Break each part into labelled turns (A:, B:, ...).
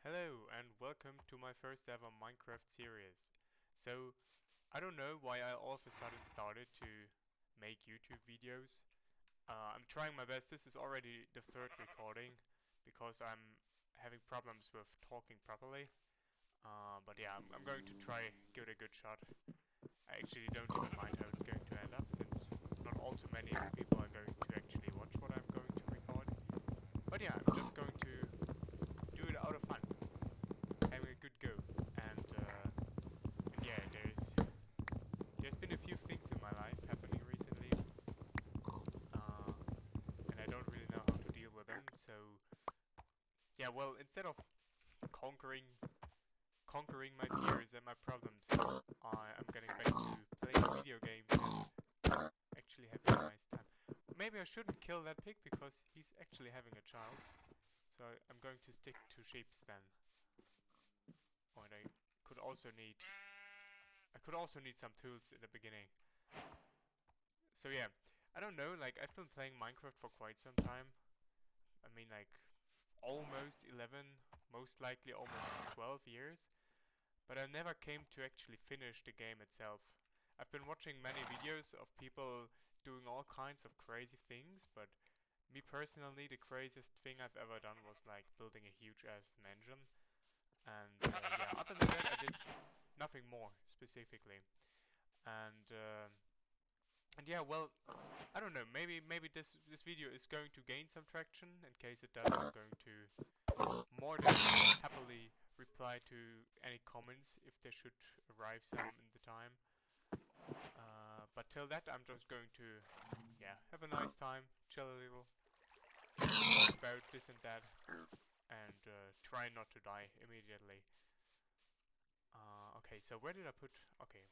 A: Hello and welcome to my first ever Minecraft series. So, I don't know why I all of a sudden started to make YouTube videos. I'm trying my best. This is already the third recording because I'm having problems with talking properly. But yeah, I'm going to try give it a good shot. I actually don't even mind how it's going to end up since not all too many people are going to actually watch what I'm going to record. But yeah, I'm just going to do it out of fun, having a good go. And yeah, there's been a few things in my life happening recently, and I don't really know how to deal with them. So yeah, well, instead of conquering my fears and my problems, I'm getting back to playing video games and actually having a nice time. Maybe I shouldn't kill that pig because he's actually having a child. So I'm going to stick to sheeps then. Oh, and I could also need some tools in the beginning. So yeah, I don't know, like I've been playing Minecraft for quite some time. I mean like almost 11, most likely almost 12 years. But I never came to actually finish the game itself. I've been watching many videos of people doing all kinds of crazy things, but me personally, the craziest thing I've ever done was like building a huge ass mansion. And yeah, other than that, I did nothing more specifically. And and yeah, well, I don't know. Maybe this video is going to gain some traction. In case it does, I'm going to more than happily reply to any comments if there should arrive some in the time. But till that, I'm just going to yeah have a nice time, chill a little, talk about this and that, and try not to die immediately. Okay, so where did I put? Okay,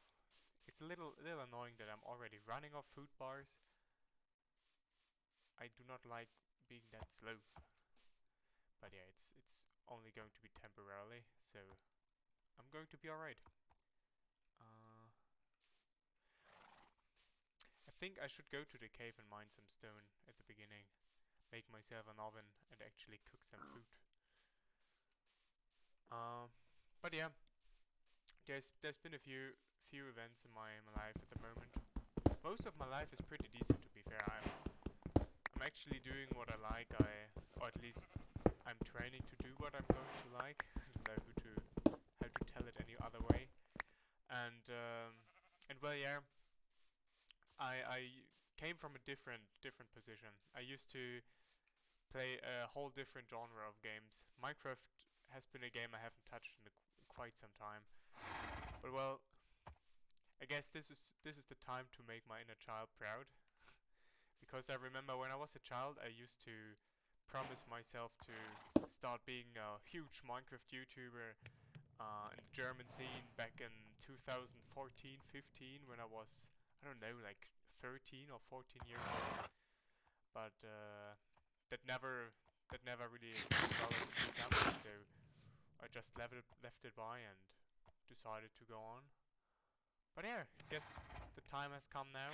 A: it's a little annoying that I'm already running off food bars. I do not like being that slow, but yeah, it's only going to be temporarily, so I'm going to be alright. Uh, I think I should go to the cave and mine some stone at the beginning, make myself an oven, and actually cook some food. Uh, but yeah, there's been a few events in my life at the moment. Most of my life is pretty decent, to be fair. I'm actually doing what I like. Or at least I'm training to do what I'm going to like. I don't know how to tell it any other way. And well, yeah, I came from a different position. I used to play a whole different genre of games. Minecraft has been a game I haven't touched in quite some time. But well, I guess this is the time to make my inner child proud. Because I remember when I was a child, I used to promise myself to start being a huge Minecraft YouTuber in the German scene back in 2014-15 when I was, I don't know, like 13 or 14 years old. But that never really developed into something, so I just left it by and decided to go on. But yeah, I guess the time has come now.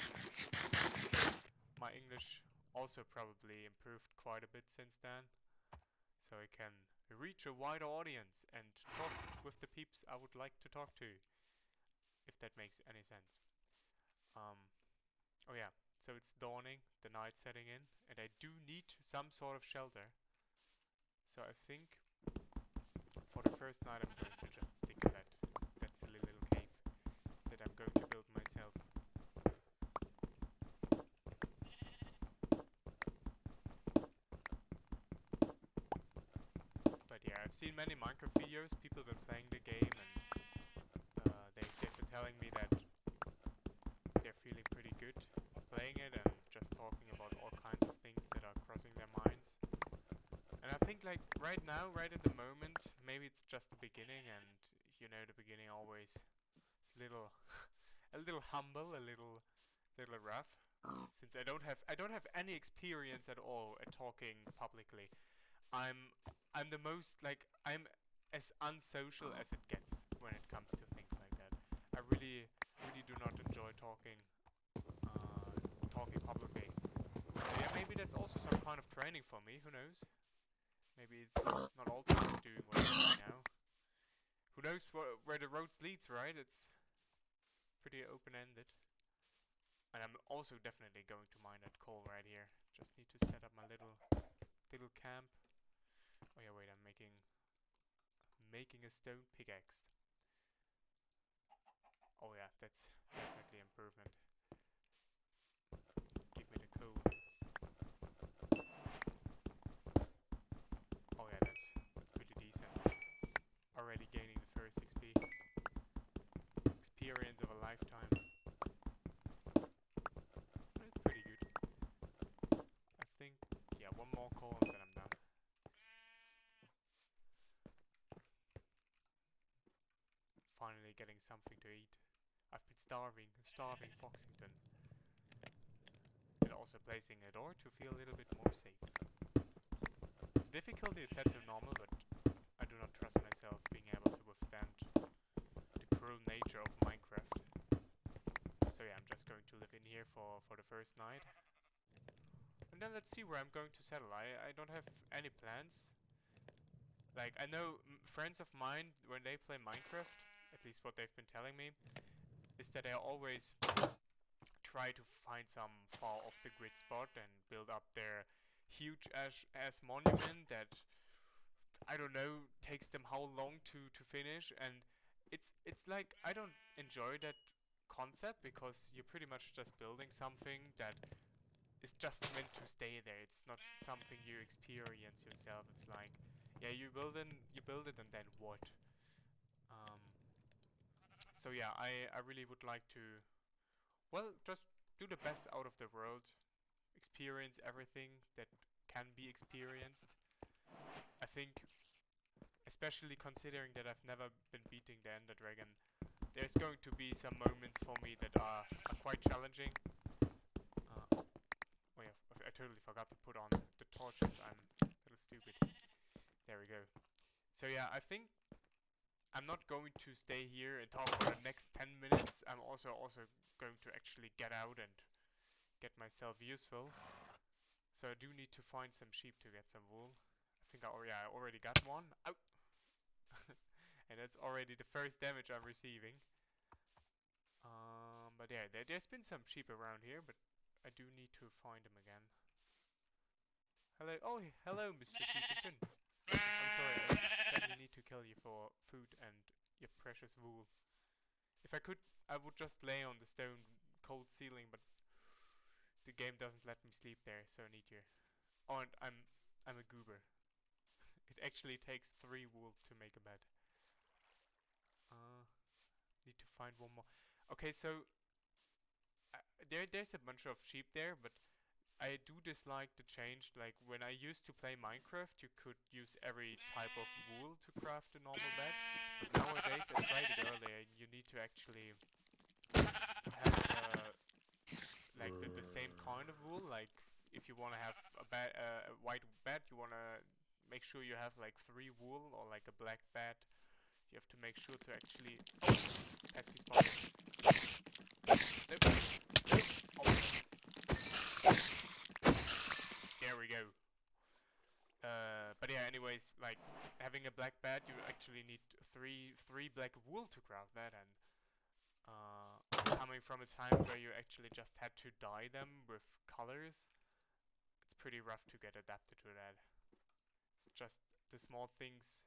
A: My English also probably improved quite a bit since then, so I can reach a wider audience and talk with the peeps I would like to talk to, if that makes any sense. Oh yeah, so it's dawning, the night setting in, and I do need some sort of shelter. So I think for the first night I'm going to just stick to that silly little cave that I'm going to build myself. But yeah, I've seen many Minecraft videos, people have been playing the game, and they've been telling me that they're feeling pretty good playing it and just talking about all kinds of things that are crossing their minds. And I think like right now, right at the moment, maybe it's just the beginning, and you know the beginning always is a little humble, a little rough, since I don't have any experience at all at talking publicly. I'm the most like I'm as unsocial as it gets when it comes to things like that. I really do not enjoy talking publicly. So yeah, maybe that's also some kind of training for me. Who knows? Maybe it's not all time doing what I'm doing now. knows where the roads leads, right? It's pretty open-ended. And I'm also definitely going to mine that coal right here. Just need to set up my little camp. Oh yeah, wait, I'm making a stone pickaxe. Oh yeah, that's definitely improvement. Give me the coal. Oh yeah, that's pretty decent. Already gaining the first XP. Experience of a lifetime. That's pretty good. I think, yeah, one more coal and then I'm done. Finally getting something to eat. I've been starving Foxington. And also placing a door to feel a little bit more safe. The difficulty is set to normal, but I do not trust myself being able to withstand the cruel nature of Minecraft. So yeah, I'm just going to live in here for the first night. And then let's see where I'm going to settle. I don't have any plans. Like, I know friends of mine, when they play Minecraft, at least what they've been telling me, is that they always try to find some far off the grid spot and build up their huge ass monument that, I don't know, takes them how long to finish. And it's like, I don't enjoy that concept, because you're pretty much just building something that is just meant to stay there. It's not something you experience yourself. It's like, yeah, you build it, and then what? So yeah, I really would like to, well, just do the best out of the world, experience everything that can be experienced. I think, especially considering that I've never been beating the Ender Dragon, there's going to be some moments for me that are quite challenging. Oh yeah, I totally forgot to put on the torches. I'm a little stupid. There we go. So yeah, I think I'm not going to stay here and talk for the next 10 minutes. I'm also going to actually get out and get myself useful. So I do need to find some sheep to get some wool. I think I already got one. Ow! And that's already the first damage I'm receiving. But yeah, there's been some sheep around here, but I do need to find them again. Hello, oh hello, Mr. Sheepington. I'm sorry, I sadly need to kill you for food and your precious wool. If I could, I would just lay on the stone cold ceiling, but the game doesn't let me sleep there, so I need you. Oh, and I'm a goober. It actually takes 3 wool to make a bed. Need to find one more. Okay, so there's a bunch of sheep there, but I do dislike the change. Like, when I used to play Minecraft, you could use every type of wool to craft a normal bed. But nowadays, I tried it earlier, you need to actually have like the same kind of wool. Like, if you want to have a white bed, you want to make sure you have like 3 wool, or like a black bed. You have to make sure to actually... pesky spot. There we go. But yeah, anyways, like, having a black bed, you actually need three black wool to craft that, and coming from a time where you actually just had to dye them with colors, it's pretty rough to get adapted to that. It's just the small things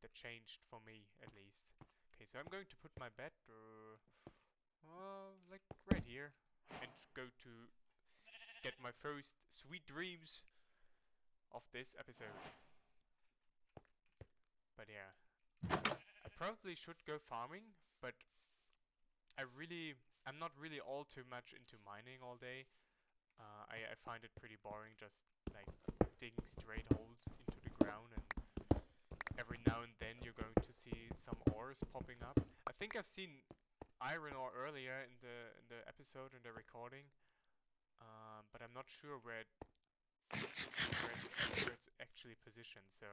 A: that changed for me, at least. Okay, so I'm going to put my bed like right here, and go to get my first sweet dreams of this episode. But yeah, I probably should go farming, but I'm not really all too much into mining all day. I find it pretty boring, just like digging straight holes into the ground, and every now and then you're going to see some ores popping up. I think I've seen iron ore earlier in the episode, in the recording, but I'm not sure where it's actually positioned. So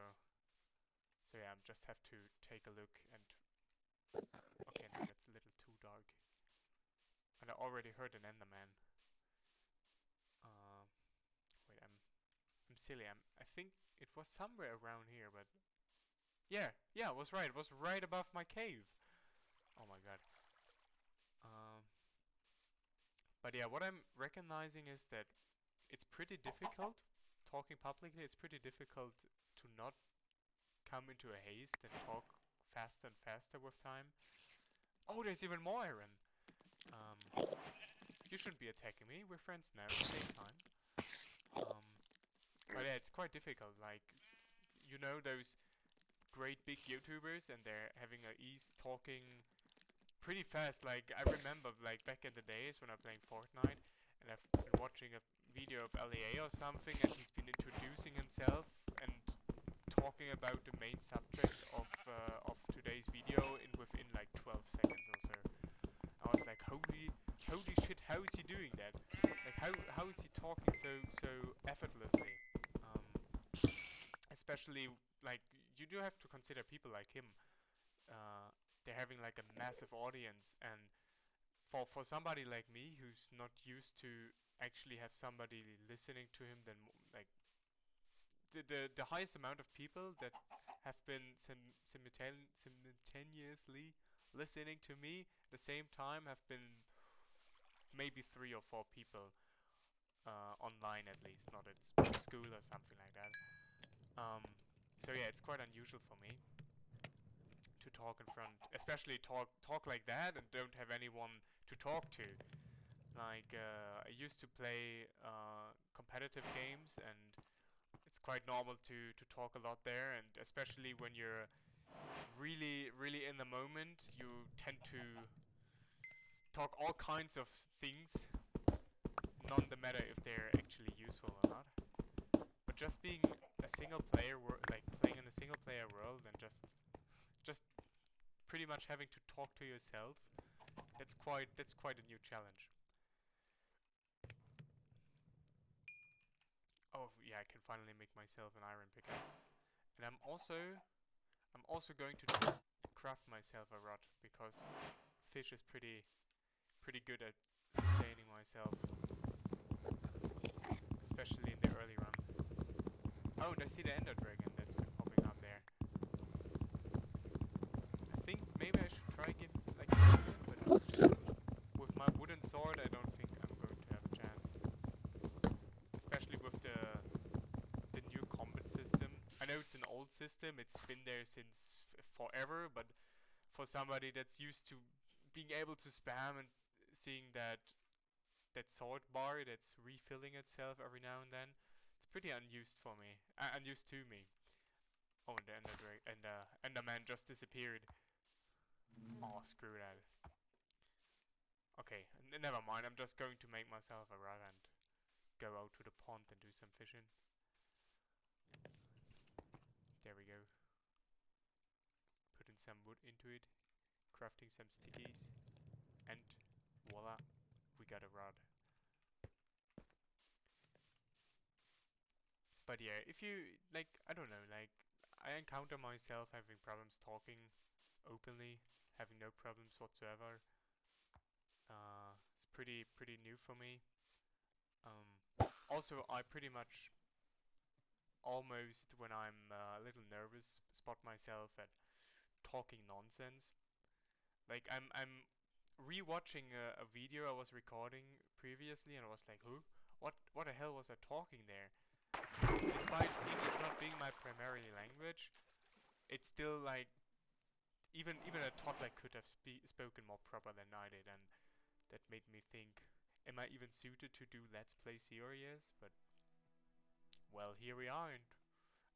A: yeah, I just have to take a look. And okay, no, that's a little too dark. And I already heard an Enderman. Wait, I'm silly. I think it was somewhere around here, but Yeah, I was right. It was right above my cave. Oh my god. Um, but yeah, what I'm recognizing is that it's pretty difficult talking publicly. It's pretty difficult to not come into a haste and talk faster and faster with time. Oh, there's even more iron. Um, you shouldn't be attacking me. We're friends now at the same time. Um, but yeah, it's quite difficult. Like, you know those great big YouTubers and they're having a ease talking pretty fast. Like, I remember like back in the days when I'm playing Fortnite and I've been watching a video of LEA or something and he's been introducing himself and talking about the main subject of today's video in within like 12 seconds or so. I was like, holy shit, how is he doing that? Like, how is he talking so effortlessly? Um, especially like you do have to consider people like him. They're having like a massive audience, and for somebody like me who's not used to actually have somebody listening to him, then like the highest amount of people that have been simultaneously listening to me at the same time have been maybe 3 or 4 people online at least, not at school or something like that. Um, so yeah, it's quite unusual for me to talk in front, especially talk like that and don't have anyone to talk to. Like I used to play competitive games, and it's quite normal to talk a lot there. And especially when you're really in the moment, you tend to talk all kinds of things, none the matter if they're actually useful or not. But just being a single player, like playing in a single player world, and just pretty much having to talk to yourself, that's quite a new challenge. Oh yeah, I can finally make myself an iron pickaxe, and I'm also going to craft myself a rod because fish is pretty good at sustaining myself, especially in the early run. Oh, and I see the ender dragon that's been popping up there. I think maybe I should try get like but with my wooden sword I don't think I'm going to have a chance. Especially with the new combat system. I know it's an old system, it's been there since forever, but for somebody that's used to being able to spam and seeing that sword bar that's refilling itself every now and then, it's pretty unused for me. Unused to me. Oh, and the Enderman just disappeared. Oh, screw that. Okay, never mind. I'm just going to make myself a rod and go out to the pond and do some fishing. There we go. Putting some wood into it, crafting some stickies, and voila, we got a rod. But yeah, if you like, I don't know, like I encounter myself having problems talking openly, having no problems whatsoever. It's pretty new for me. Also, I pretty much almost, when I'm a little nervous, spot myself at talking nonsense. Like I'm rewatching a video I was recording previously, and I was like, "Who? What the hell was I talking there?" Despite English not being my primary language, it's still like even a toddler could have spoken more proper than I did, and that made me think, am I even suited to do Let's Play series? But well, here we are, and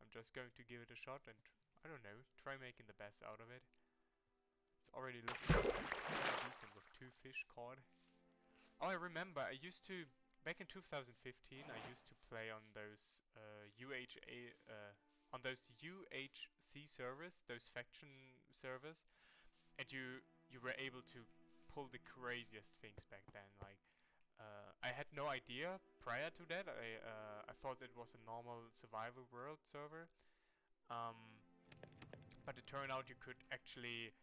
A: I'm just going to give it a shot, and I don't know, try making the best out of it. It's already looking decent with 2 fish caught. Oh, I remember, I used to, back in 2015, I used to play on those on those UHC servers, those faction servers, and you were able to pull the craziest things back then. Like, I had no idea prior to that. I thought it was a normal survival world server, um, but it turned out you could actually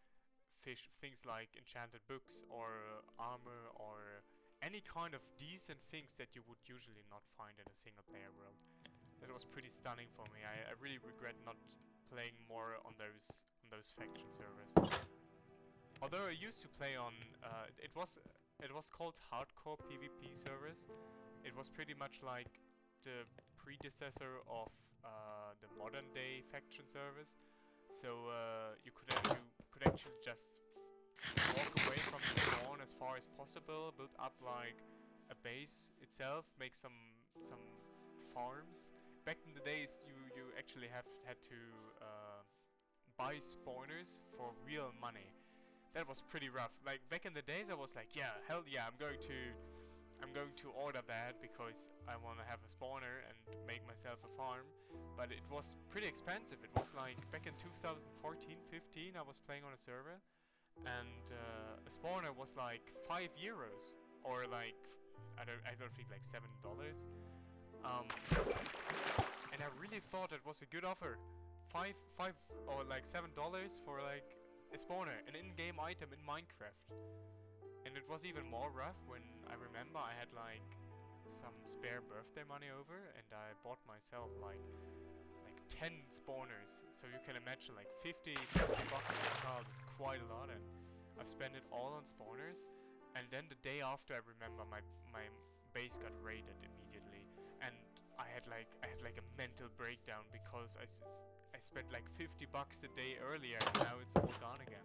A: fish things like enchanted books or armor or any kind of decent things that you would usually not find in a single player world. That was pretty stunning for me. I really regret not playing more on those faction servers. Although I used to play on it was called hardcore PvP servers. It was pretty much like the predecessor of the modern day faction servers. So you could actually just walk away from the spawn as far as possible, build up like a base itself, make some farms. Back in the days, you actually had to buy spawners for real money. That was pretty rough. Like back in the days, I was like, yeah, hell yeah, I'm going to order that because I want to have a spawner and make myself a farm. But it was pretty expensive. It was like back in 2014-15, I was playing on a server, and a spawner was like €5, or like I don't think like $7. And I really thought it was a good offer. Five or like $7 for like a spawner, an in-game item in Minecraft. And it was even more rough when I remember I had like some spare birthday money over, and I bought myself like 10 spawners. So you can imagine like 50 bucks for a child is quite a lot, and I've spent it all on spawners. And then the day after, I remember my base got raided immediately, and I had like a mental breakdown because I spent like 50 bucks the day earlier, and now it's all gone again.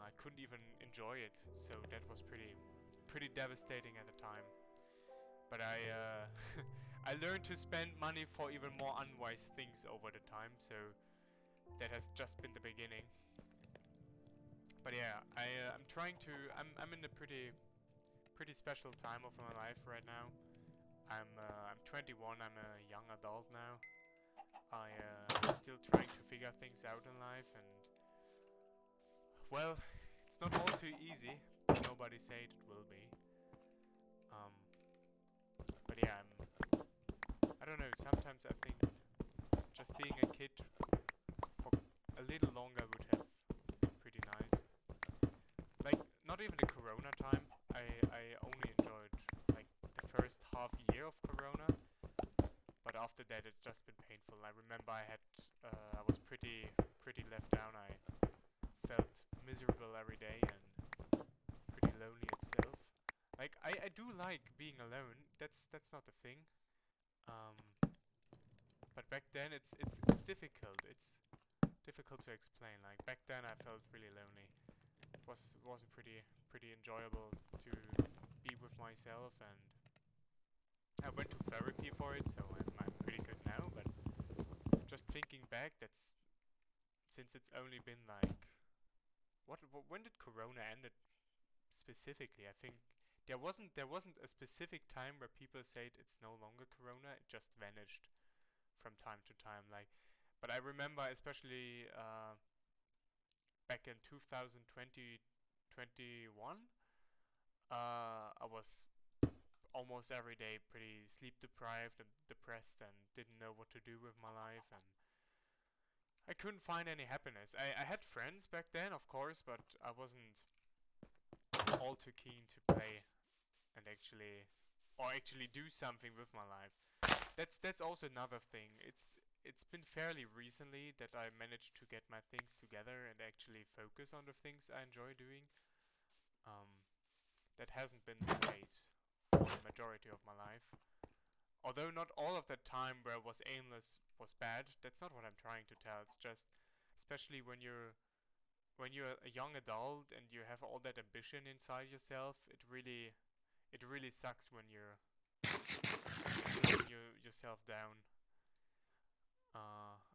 A: I couldn't even enjoy it, so that was pretty devastating at the time. But I I learned to spend money for even more unwise things over the time, so that has just been the beginning. But yeah, I'm trying to I'm in a pretty special time of my life right now. I'm 21. I'm a young adult now. I'm still trying to figure things out in life, and well, it's not all too easy. Nobody said it will be. But yeah, I don't know. Sometimes I think just being a kid for a little longer would have been pretty nice. Like not even the Corona time. I only enjoyed like the first half year of Corona. But after that, it's just been painful. I remember I was pretty left down. I felt miserable every day and pretty lonely itself. Like I do like being alone. That's not the thing. But back then it's difficult. It's difficult to explain. Like back then I felt really lonely. It wasn't pretty enjoyable to be with myself, and I went to therapy for it, so I'm pretty good now. But just thinking back, that's since it's only been like when did Corona end it specifically? I think there wasn't a specific time where people said it's no longer Corona. It just vanished from time to time. Like, but I remember especially back in 2020, 21, I was almost every day pretty sleep deprived and depressed and didn't know what to do with my life, and I couldn't find any happiness. I had friends back then, of course, but I wasn't all too keen to play and actually do something with my life. That's also another thing. It's been fairly recently that I managed to get my things together and actually focus on the things I enjoy doing. That hasn't been the case for the majority of my life. Although not all of that time where I was aimless was bad. That's not what I'm trying to tell. It's just, especially when you're a young adult and you have all that ambition inside yourself, it really sucks when you're letting yourself down.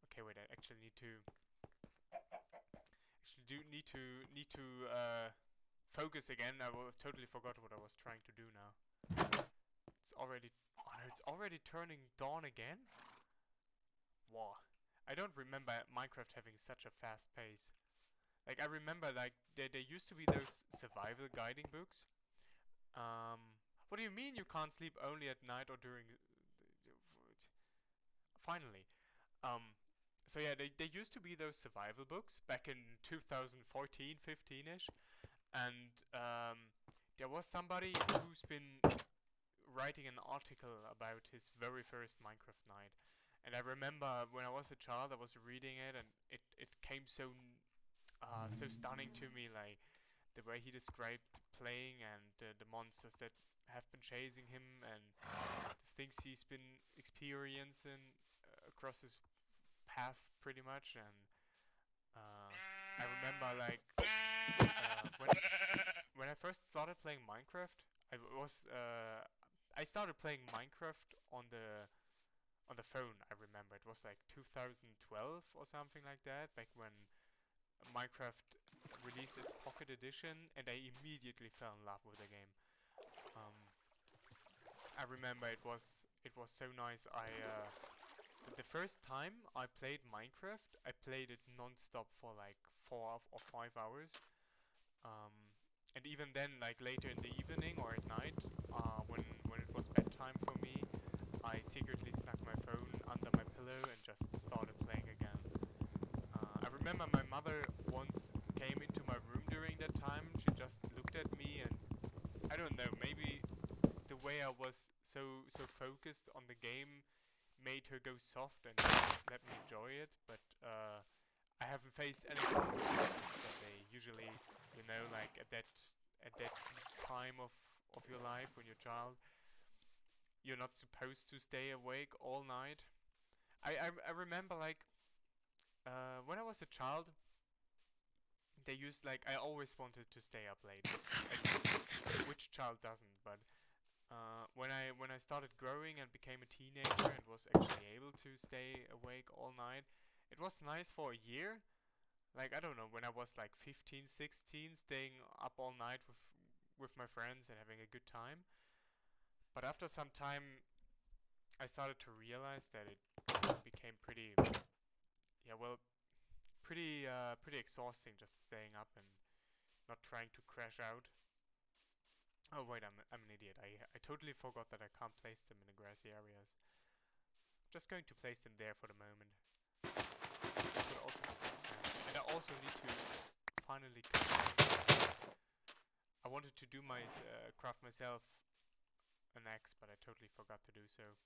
A: Okay, wait. I actually need to focus again. I totally forgot what I was trying to do now. It's already turning dawn again? Wow. I don't remember Minecraft having such a fast pace. Like, I remember, like, there used to be those survival guiding books. What do you mean you can't sleep only at night or during... Finally. So yeah, there used to be those survival books back in 2014, 15-ish. And there was somebody who's been writing an article about his very first Minecraft night. And I remember when I was a child, I was reading it, and it came so stunning to me, like the way he described playing and the monsters that have been chasing him and the things he's been experiencing across his path, pretty much. And I remember like when I first started playing Minecraft, I started playing Minecraft on the phone. I remember it was like 2012 or something like that, back when Minecraft released its Pocket Edition, and I immediately fell in love with the game. Um, I remember it was so nice. The first time I played Minecraft, I played it non-stop for like 4 or 5 hours. Um, and even then, like later in the evening or at night, when it was bedtime for me, I secretly snuck my phone under my pillow and just started playing again. I remember my mother once came into my room during that time. She just looked at me, and I don't know, maybe the way I was so focused on the game made her go soft and let me enjoy it. But I haven't faced any consequences that they usually, like at that time of your life when you're a child, you're not supposed to stay awake all night. I remember like when I was a child, they used like I always wanted to stay up late. Like, which child doesn't? But when I started growing and became a teenager and was actually able to stay awake all night, it was nice for a year. Like I don't know, when I was like 15, 16, staying up all night with my friends and having a good time. But after some time, I started to realize that it became pretty, yeah, well, pretty exhausting just staying up and not trying to crash out. Oh wait, I'm an idiot. I totally forgot that I can't place them in the grassy areas. I'm just going to place them there for the moment. Could also need some sand. And I also need to finally I wanted to do my craft myself an axe, but I totally forgot to do so.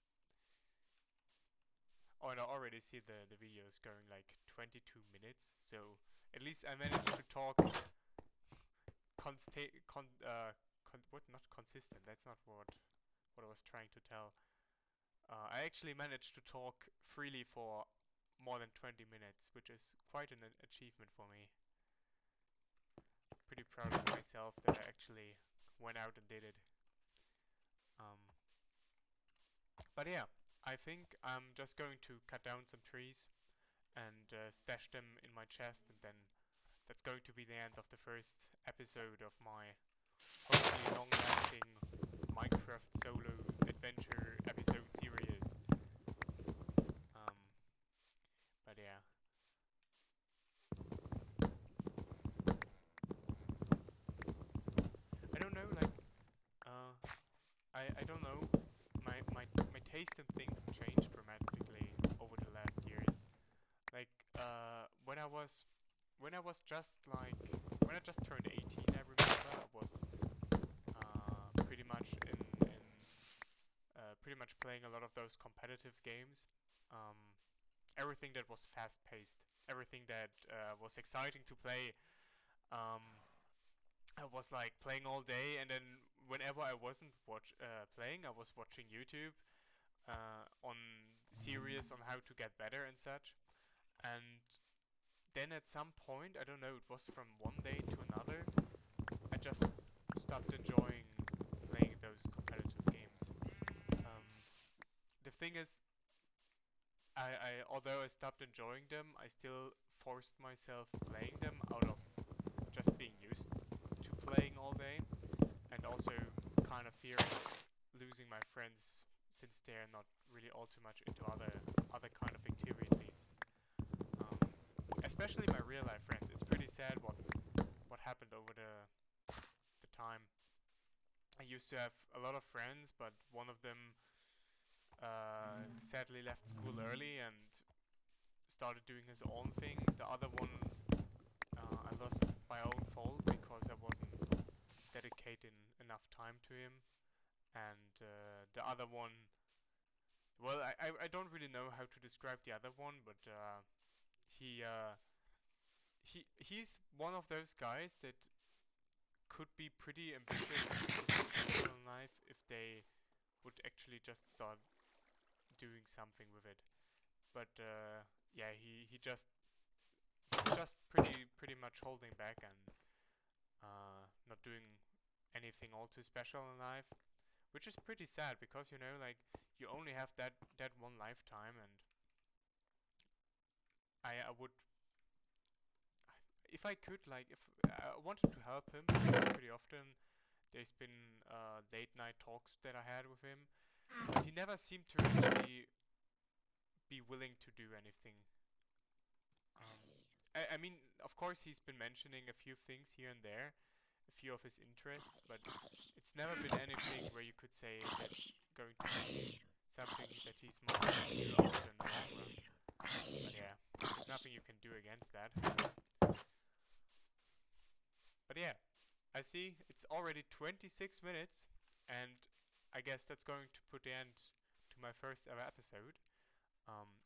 A: Oh, and I already see the videos going like 22 minutes, so at least I managed to talk not consistent, that's not what I was trying to tell. I actually managed to talk freely for more than 20 minutes, which is quite an achievement for me. Pretty proud of myself that I actually went out and did it. Um, but yeah, I think I'm just going to cut down some trees and stash them in my chest, and then that's going to be the end of the first episode of my hopefully long-lasting Minecraft solo adventure episode series. Um, but yeah. I don't know, like, I don't know. My taste in things changed dramatically over the last years. Like, when I was just like, when I just turned 18, I remember I was pretty much pretty much playing a lot of those competitive games. Um, Everything that was fast-paced, everything that was exciting to play. I was like playing all day, and then whenever I wasn't playing, I was watching YouTube on series on how to get better and such. And then at some point, I don't know, it was from one day to another, I just stopped enjoying playing those competitive games. Um, the thing is, although I stopped enjoying them, I still forced myself playing them out of just being used to playing all day, and also kind of fearing of losing my friends since they're not really all too much into other kind of activities. Um, Especially my real life friends. It's pretty sad what happened over the time. I used to have a lot of friends, but one of them sadly left school early and started doing his own thing. The other one I lost by own fault because I wasn't dedicating enough time to him, and the other one well, I don't really know how to describe the other one, but he he's one of those guys that could be pretty ambitious and successful in life if they would actually just start doing something with it. But yeah, he's just pretty much holding back and not doing anything all too special in life, which is pretty sad because you know like you only have that one lifetime, and I would, if I could, like if I wanted to help him pretty often. There's been late night talks that I had with him, but he never seemed to really be willing to do anything. I mean, of course, he's been mentioning a few things here and there, a few of his interests, but it's never been anything where you could say that's going to be something that he's more likely to do often in the long run. But yeah, there's nothing you can do against that. But yeah, I see it's already 26 minutes, and I guess that's going to put the end to my first ever episode.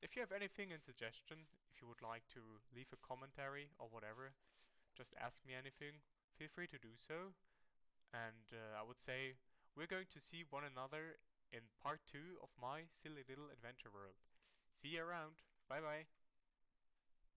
A: If you have anything in suggestion, if you would like to leave a commentary or whatever, just ask me anything, feel free to do so. And I would say we're going to see one another in part 2 of my silly little adventure world. See you around. Bye bye.